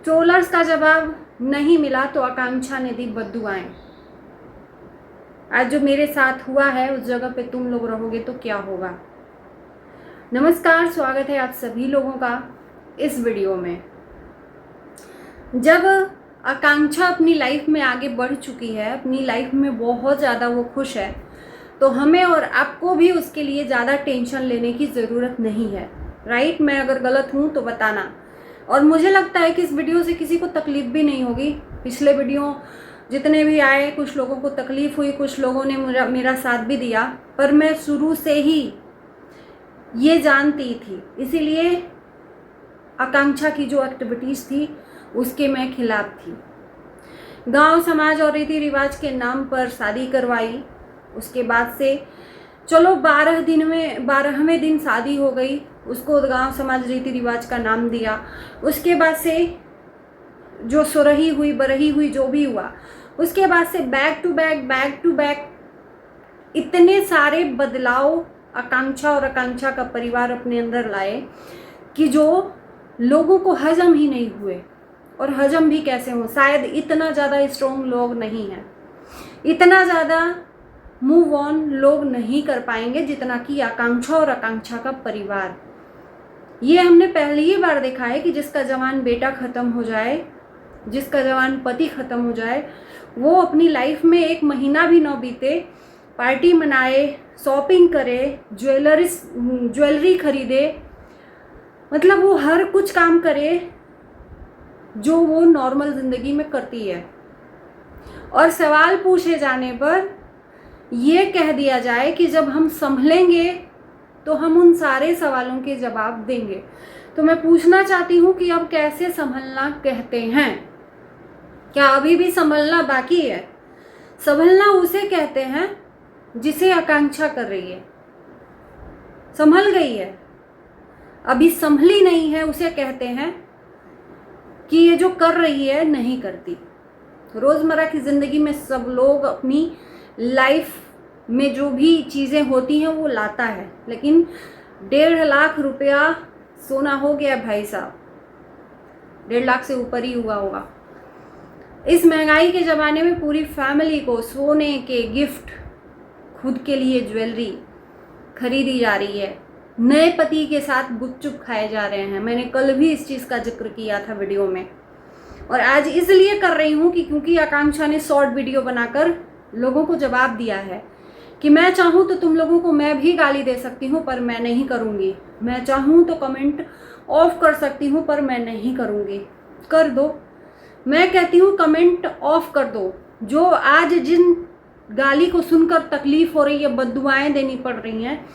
Trollers का जवाब नहीं मिला तो आकांक्षा ने दी बद्दुआएं। आज जो मेरे साथ हुआ है उस जगह पे तुम लोग रहोगे तो क्या होगा। नमस्कार, स्वागत है आप सभी लोगों का इस वीडियो में। जब आकांक्षा अपनी लाइफ में आगे बढ़ चुकी है, अपनी लाइफ में बहुत ज़्यादा वो खुश है, तो हमें और आपको भी उसके लिए ज़्यादा टेंशन लेने की ज़रूरत नहीं है। राइट? मैं अगर गलत हूँ तो बताना। और मुझे लगता है कि इस वीडियो से किसी को तकलीफ भी नहीं होगी। पिछले वीडियो जितने भी आए, कुछ लोगों को तकलीफ हुई, कुछ लोगों ने मेरा साथ भी दिया, पर मैं शुरू से ही ये जानती थी, इसीलिए आकांक्षा की जो एक्टिविटीज़ थी उसके मैं खिलाफ थी। गांव समाज और रीति रिवाज के नाम पर शादी करवाई। उसके बाद से चलो 12वें दिन शादी हो गई, उसको गांव समाज रीति रिवाज का नाम दिया। उसके बाद से जो सुरही हुई बरही हुई जो भी हुआ, उसके बाद से बैक टू बैक इतने सारे बदलाव आकांक्षा और आकांक्षा का परिवार अपने अंदर लाए कि जो लोगों को हजम ही नहीं हुए। और हजम भी कैसे हो, शायद इतना ज़्यादा स्ट्रॉन्ग लोग नहीं हैं, इतना ज़्यादा मूव ऑन लोग नहीं कर पाएंगे जितना कि आकांक्षा और आकांक्षा का परिवार। ये हमने पहली ही बार देखा है कि जिसका जवान बेटा ख़त्म हो जाए, जिसका जवान पति ख़त्म हो जाए, वो अपनी लाइफ में 1 महीना भी न बीते पार्टी मनाए, शॉपिंग करे, ज्वेलरी खरीदे, मतलब वो हर कुछ काम करे जो वो नॉर्मल ज़िंदगी में करती है। और सवाल पूछे जाने पर ये कह दिया जाए कि जब हम संभलेंगे तो हम उन सारे सवालों के जवाब देंगे। तो मैं पूछना चाहती हूँ कि अब कैसे संभलना कहते हैं? क्या अभी भी संभलना बाकी है? संभलना उसे कहते हैं जिसे आकांक्षा कर रही है। संभल गई है, अभी संभली नहीं है, उसे कहते हैं कि ये जो कर रही है नहीं करती। रोज़मर्रा की ज़िंदगी में सब लोग अपनी लाइफ में जो भी चीज़ें होती हैं वो लाता है, लेकिन 1.5 लाख रुपया सोना हो गया भाई साहब, 1.5 लाख से ऊपर ही हुआ होगा। इस महंगाई के ज़माने में पूरी फैमिली को सोने के गिफ्ट, खुद के लिए ज्वेलरी खरीदी जा रही है, नए पति के साथ गुपचुप खाए जा रहे हैं। मैंने कल भी इस चीज़ का जिक्र किया था वीडियो में, और आज इसलिए कर रही हूँ कि क्योंकि आकांक्षा ने शॉर्ट वीडियो बनाकर लोगों को जवाब दिया है कि मैं चाहूँ तो तुम लोगों को मैं भी गाली दे सकती हूँ पर मैं नहीं करूँगी, मैं चाहूँ तो कमेंट ऑफ कर सकती हूँ पर मैं नहीं करूँगी। कर दो, मैं कहती हूँ कमेंट ऑफ कर दो। जो आज जिन गाली को सुनकर तकलीफ हो रही है, बद्दुआएं देनी पड़ रही हैं,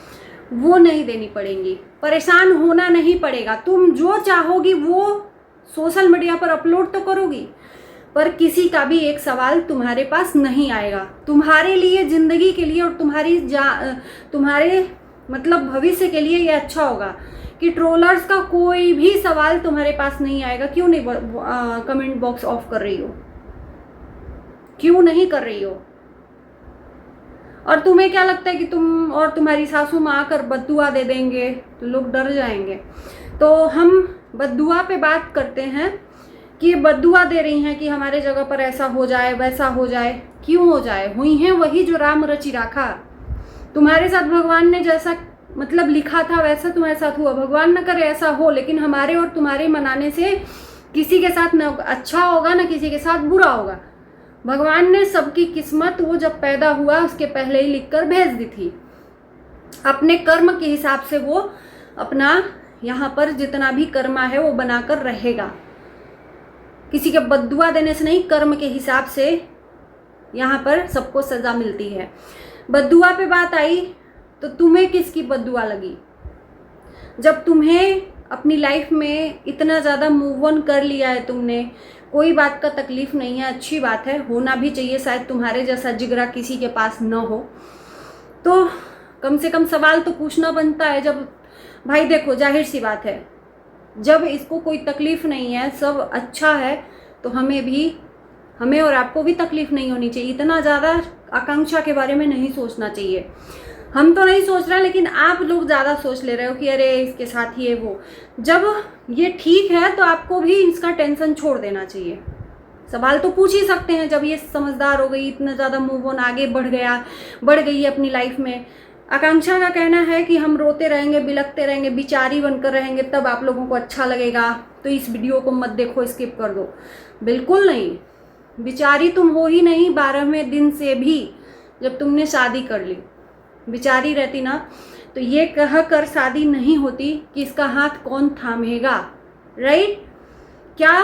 वो नहीं देनी पड़ेंगी, परेशान होना नहीं पड़ेगा। तुम जो चाहोगी वो सोशल मीडिया पर अपलोड तो करोगी, पर किसी का भी एक सवाल तुम्हारे पास नहीं आएगा। तुम्हारे लिए, ज़िंदगी के लिए और तुम्हारे मतलब भविष्य के लिए ये अच्छा होगा कि ट्रोलर्स का कोई भी सवाल तुम्हारे पास नहीं आएगा। क्यों नहीं कमेंट बॉक्स ऑफ कर रही हो? क्यों नहीं कर रही हो? और तुम्हें क्या लगता है कि तुम और तुम्हारी सासू माँ आकर बद्दुआ दे देंगे तो लोग डर जाएंगे? तो हम बद्दुआ पे बात करते हैं कि ये बद्दुआ दे रही हैं कि हमारे जगह पर ऐसा हो जाए, वैसा हो जाए। क्यों हो जाए? हुई हैं वही जो राम रचि राखा। तुम्हारे साथ भगवान ने जैसा मतलब लिखा था वैसा तुम्हारे साथ हुआ। भगवान न करे ऐसा हो, लेकिन हमारे और तुम्हारे मनाने से किसी के साथ न अच्छा होगा न किसी के साथ बुरा होगा। भगवान ने सबकी किस्मत वो जब पैदा हुआ उसके पहले ही लिखकर भेज दी थी। अपने कर्म के हिसाब से वो अपना यहाँ पर जितना भी कर्मा है वो बनाकर रहेगा। किसी के बद्दुआ देने से नहीं, कर्म के हिसाब से यहाँ पर सबको सज़ा मिलती है। बद्दुआ पे बात आई तो तुम्हें किसकी बद्दुआ लगी? जब तुम्हें अपनी लाइफ में इतना ज़्यादा मूव ऑन कर लिया है तुमने, कोई बात का तकलीफ़ नहीं है, अच्छी बात है, होना भी चाहिए। शायद तुम्हारे जैसा जिगरा किसी के पास न हो, तो कम से कम सवाल तो पूछना बनता है। जब भाई देखो, जाहिर सी बात है, जब इसको कोई तकलीफ़ नहीं है, सब अच्छा है, तो हमें और आपको भी तकलीफ़ नहीं होनी चाहिए। इतना ज़्यादा आकांक्षा के बारे में नहीं सोचना चाहिए। हम तो नहीं सोच रहे, लेकिन आप लोग ज़्यादा सोच ले रहे हो कि अरे इसके साथ ये वो। जब ये ठीक है तो आपको भी इसका टेंशन छोड़ देना चाहिए। सवाल तो पूछ ही सकते हैं जब ये समझदार हो गई, इतना ज़्यादा मूव ऑन आगे बढ़ गई है अपनी लाइफ में। आकांक्षा का कहना है कि हम रोते रहेंगे, बिलखते रहेंगे, बिचारी बनकर रहेंगे, तब आप लोगों को अच्छा लगेगा, तो इस वीडियो को मत देखो, स्किप कर दो। बिल्कुल नहीं, बिचारी तुम हो ही नहीं 12वें दिन से भी, जब तुमने शादी कर ली। बिचारी रहती ना तो ये कह कर शादी नहीं होती कि इसका हाथ कौन थामेगा, राइट? क्या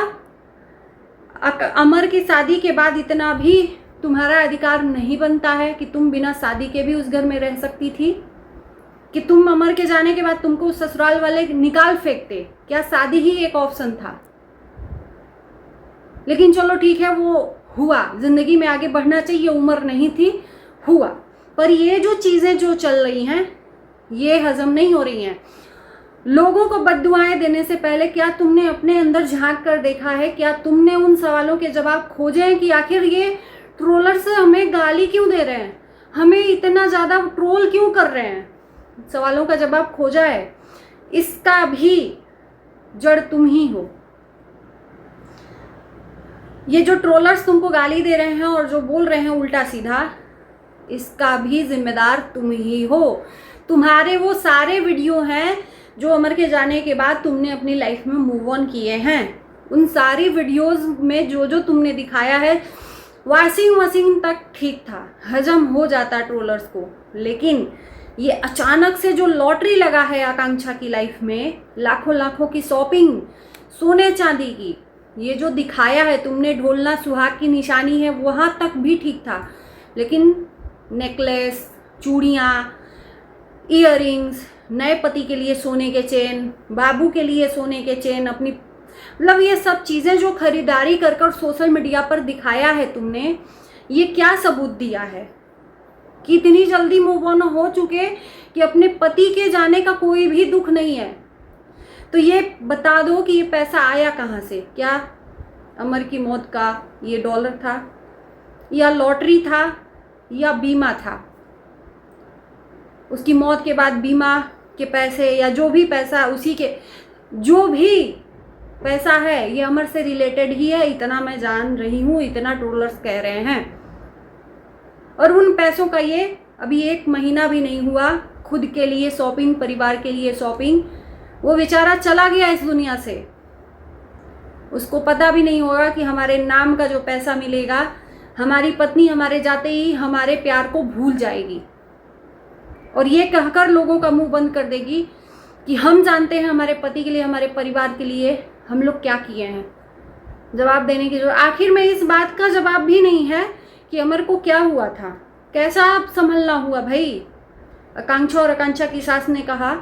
अमर की शादी के बाद इतना भी तुम्हारा अधिकार नहीं बनता है कि तुम बिना शादी के भी उस घर में रह सकती थी? कि तुम अमर के जाने के बाद तुमको ससुराल वाले निकाल फेंकते? क्या शादी ही एक ऑप्शन था? लेकिन चलो ठीक है, वो हुआ, जिंदगी में आगे बढ़ना चाहिए, उम्र नहीं थी, हुआ। पर ये जो चीजें जो चल रही हैं ये हजम नहीं हो रही हैं। लोगों को बद्दुआएं देने से पहले क्या तुमने अपने अंदर झांक कर देखा है? क्या तुमने उन सवालों के जवाब खोजे हैं कि आखिर ये ट्रोलर्स हमें गाली क्यों दे रहे हैं, हमें इतना ज़्यादा ट्रोल क्यों कर रहे हैं? सवालों का जवाब खोजा है? इसका भी जड़ तुम ही हो। ये जो ट्रोलर्स तुमको गाली दे रहे हैं और जो बोल रहे हैं उल्टा सीधा, इसका भी जिम्मेदार तुम ही हो। तुम्हारे वो सारे वीडियो हैं जो अमर के जाने के बाद तुमने अपनी लाइफ में मूव ऑन किए हैं, उन सारी वीडियोस में जो जो तुमने दिखाया है, वॉशिंग मशीन तक ठीक था, हजम हो जाता ट्रोलर्स को। लेकिन ये अचानक से जो लॉटरी लगा है आकांक्षा की लाइफ में, लाखों लाखों की शॉपिंग, सोने चांदी की, ये जो दिखाया है तुमने, ढोलना सुहाग की निशानी है, वहाँ तक भी ठीक था। लेकिन नेकलेस, चूड़ियाँ, ईयररिंग्स, नए पति के लिए सोने के चेन, बाबू के लिए सोने के चेन, अपनी मतलब ये सब चीज़ें जो खरीदारी कर कर सोशल मीडिया पर दिखाया है तुमने, ये क्या सबूत दिया है कि इतनी जल्दी मूव ऑन हो चुके कि अपने पति के जाने का कोई भी दुख नहीं है? तो ये बता दो कि ये पैसा आया कहाँ से? क्या अमर की मौत का ये डॉलर था, या लॉटरी था, या बीमा था? उसकी मौत के बाद बीमा के पैसे या जो भी पैसा, उसी के जो भी पैसा है ये अमर से रिलेटेड ही है, इतना मैं जान रही हूँ, इतना ट्रोलर्स कह रहे हैं। और उन पैसों का ये अभी 1 महीना भी नहीं हुआ, खुद के लिए शॉपिंग, परिवार के लिए शॉपिंग, वो बेचारा चला गया इस दुनिया से। उसको पता भी नहीं होगा कि हमारे नाम का जो पैसा मिलेगा, हमारी पत्नी हमारे जाते ही हमारे प्यार को भूल जाएगी और ये कहकर लोगों का मुंह बंद कर देगी कि हम जानते हैं हमारे पति के लिए, हमारे परिवार के लिए हम लोग क्या किए हैं। जवाब देने की जो आखिर में इस बात का जवाब भी नहीं है कि अमर को क्या हुआ था, कैसा आप संभलना हुआ भाई। आकांक्षा और आकांक्षा की सास ने कहा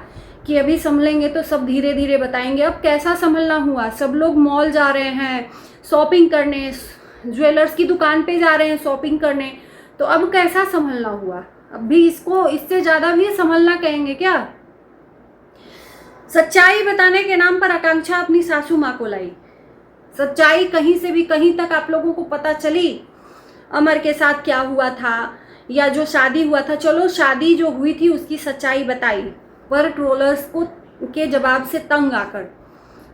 कि अभी संभलेंगे तो सब धीरे धीरे बताएंगे। अब कैसा संभलना हुआ? सब लोग मॉल जा रहे हैं शॉपिंग करने, ज्वेलर्स की दुकान पे जा रहे हैं शॉपिंग करने, तो अब कैसा संभलना हुआ? अब भी इसको इससे ज़्यादा भी संभलना कहेंगे क्या? सच्चाई बताने के नाम पर आकांक्षा अपनी सासू माँ को लाई। सच्चाई कहीं से भी कहीं तक आप लोगों को पता चली? अमर के साथ क्या हुआ था या जो शादी हुआ था, चलो शादी जो हुई थी उसकी सच्चाई बताई, पर ट्रोलर्स को के जवाब से तंग आकर।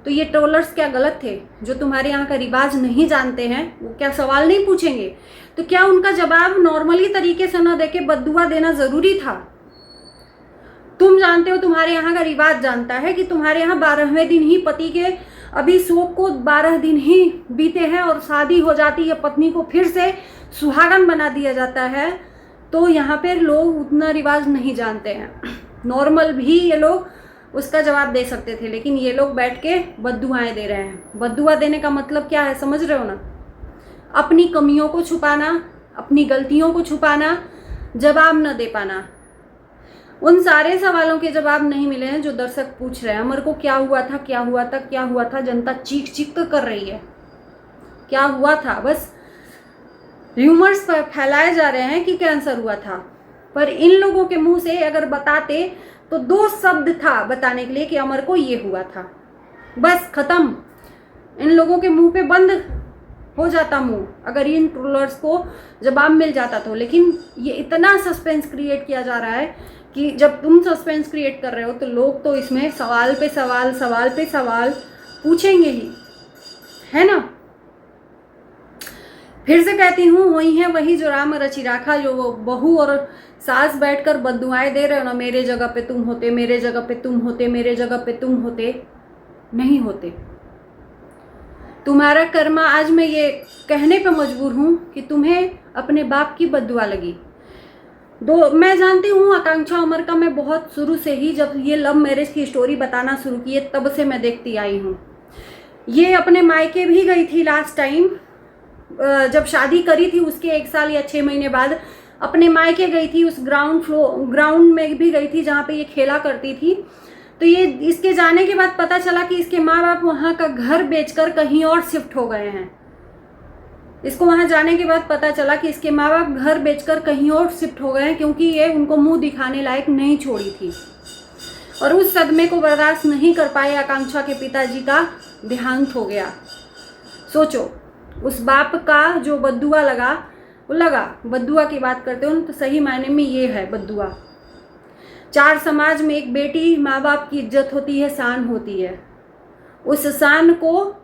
तो ये ट्रोलर्स क्या गलत थे? जो तुम्हारे यहाँ का रिवाज नहीं जानते हैं वो क्या सवाल नहीं पूछेंगे? तो क्या उनका जवाब नॉर्मली तरीके से न देके बद्दुआ देना ज़रूरी था? तुम जानते हो, तुम्हारे यहाँ का रिवाज जानता है कि तुम्हारे यहाँ 12वें दिन ही पति के अभी शोक को 12 दिन ही बीते हैं और शादी हो जाती है, पत्नी को फिर से सुहागन बना दिया जाता है। तो यहाँ पर लोग उतना रिवाज नहीं जानते हैं। नॉर्मल भी ये लोग उसका जवाब दे सकते थे, लेकिन ये लोग बैठ के बद्दुआएं दे रहे हैं। बद्दुआ देने का मतलब क्या है, समझ रहे हो ना? अपनी कमियों को छुपाना, अपनी गलतियों को छुपाना, जवाब न दे पाना। उन सारे सवालों के जवाब नहीं मिले हैं जो दर्शक पूछ रहे हैं। अमर को क्या हुआ था, क्या हुआ था, क्या हुआ था? जनता चीख चीख कर रही है क्या हुआ था। बस र्यूमर्स फैलाए जा रहे हैं कि कैंसर हुआ था, पर इन लोगों के मुंह से अगर बताते तो 2 शब्द था बताने के लिए कि अमर को ये हुआ था, बस खत्म। इन लोगों के मुंह पे बंद हो जाता मुंह अगर इन ट्रोलर्स को जवाब मिल जाता तो। लेकिन ये इतना सस्पेंस क्रिएट किया जा रहा है कि जब तुम सस्पेंस क्रिएट कर रहे हो तो लोग तो इसमें सवाल पे सवाल, सवाल पे सवाल पूछेंगे ही, है ना। फिर से कहती हूँ, वही है वही जो राम रचि राखा, जो वो बहू और सास बैठकर बद्दुआएं दे रहे हो ना, मेरे जगह पे तुम होते, मेरे जगह पे तुम होते, मेरे जगह पे तुम होते। नहीं होते। तुम्हारा कर्मा, आज मैं ये कहने पे मजबूर हूँ कि तुम्हें अपने बाप की बद्दुआ लगी। मैं जानती हूँ आकांक्षा उमर का, मैं बहुत शुरू से ही, जब ये लव मैरिज की स्टोरी बताना शुरू की है तब से मैं देखती आई हूँ। ये अपने मायके भी गई थी लास्ट टाइम, जब शादी करी थी उसके 1 साल या 6 महीने बाद अपने मायके गई थी। उस ग्राउंड में भी गई थी जहाँ पे ये खेला करती थी। तो ये इसके जाने के बाद पता चला कि इसके माँ बाप वहाँ का घर बेचकर कहीं और शिफ्ट हो गए हैं। इसको वहाँ जाने के बाद पता चला कि इसके माँ बाप घर बेचकर कहीं और शिफ्ट हो गए हैं, क्योंकि ये उनको मुंह दिखाने लायक नहीं छोड़ी थी। और उस सदमे को बर्दाश्त नहीं कर पाए आकांक्षा के पिताजी का देहांत हो गया। सोचो, उस बाप का जो बद्दुआ लगा, वो लगा। बद्दुआ की बात करते हो तो सही मायने में ये है बद्दुआ। 4 समाज में एक बेटी माँ बाप की इज्जत होती है, शान होती है। उस शान को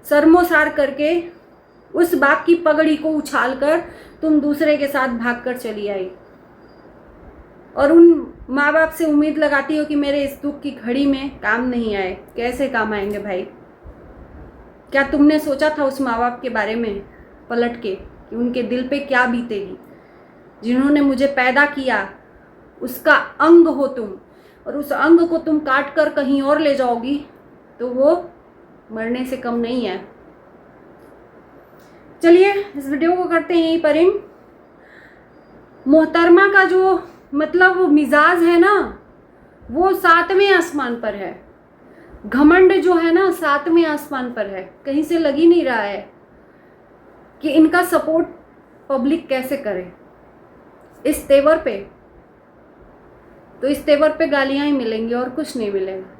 सरमोसार करके, उस बाप की पगड़ी को उछालकर तुम दूसरे के साथ भागकर चली आई, और उन माँ बाप से उम्मीद लगाती हो कि मेरे इस दुख की घड़ी में काम नहीं आए। कैसे काम आएंगे भाई? क्या तुमने सोचा था उस माँ बाप के बारे में पलट के कि उनके दिल पे क्या बीतेगी? जिन्होंने मुझे पैदा किया उसका अंग हो तुम, और उस अंग को तुम काट कर कहीं और ले जाओगी तो वो मरने से कम नहीं है। चलिए इस वीडियो को करते हैं यहीं पर इन। मोहतरमा का जो मतलब वो मिजाज है ना, वो 7वें आसमान पर है। घमंड जो है ना 7वें आसमान पर है। कहीं से लग ही नहीं रहा है कि इनका सपोर्ट पब्लिक कैसे करे। इस तेवर पे, तो इस तेवर पे गालियां ही मिलेंगी और कुछ नहीं मिलेगा।